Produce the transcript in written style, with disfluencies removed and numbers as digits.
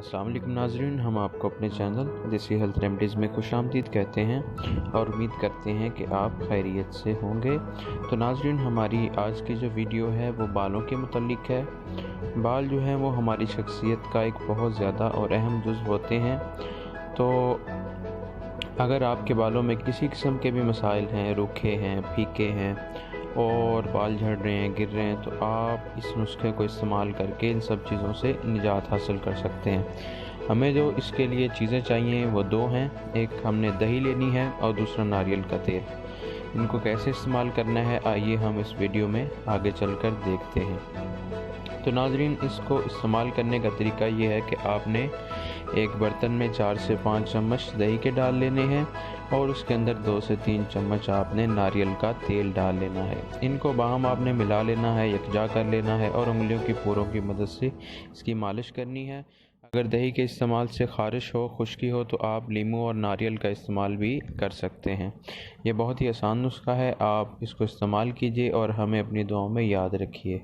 अस्सलाम वालेकुम नाज़रीन, हम आपको अपने चैनल देसी हेल्थ रेमेडीज़ में खुशामदीद कहते हैं और उम्मीद करते हैं कि आप खैरियत से होंगे। तो नाज़रीन, हमारी आज की जो वीडियो है वो बालों के मुतल्लिक है। बाल जो हैं वो हमारी शख्सियत का एक बहुत ज़्यादा और अहम जुज़्व होते हैं। तो अगर आपके बालों में किसी किस्म के भी मसाइल हैं, रूखे हैं, फीके हैं और बाल झड़ रहे हैं, गिर रहे हैं, तो आप इस नुस्खे को इस्तेमाल करके इन सब चीज़ों से निजात हासिल कर सकते हैं। हमें जो इसके लिए चीज़ें चाहिए वो दो हैं। एक हमने दही लेनी है और दूसरा नारियल का तेल। इनको कैसे इस्तेमाल करना है आइए हम इस वीडियो में आगे चलकर देखते हैं। तो नाज़रीन, इसको इस्तेमाल करने का तरीका ये है कि आपने एक बर्तन में 4 से 5 चम्मच दही के डाल लेने हैं और उसके अंदर 2 से 3 चम्मच आपने नारियल का तेल डाल लेना है। इनको बाहम आपने मिला लेना है, यकजा कर लेना है और उंगलियों की पोरों की मदद से इसकी मालिश करनी है। अगर दही के इस्तेमाल से ख़ारिश हो, खुश्की हो, तो आप लीमू और नारियल का इस्तेमाल भी कर सकते हैं। ये बहुत ही आसान नुस्खा है, आप इसको इस्तेमाल कीजिए और हमें अपनी दुआओं में याद रखिए।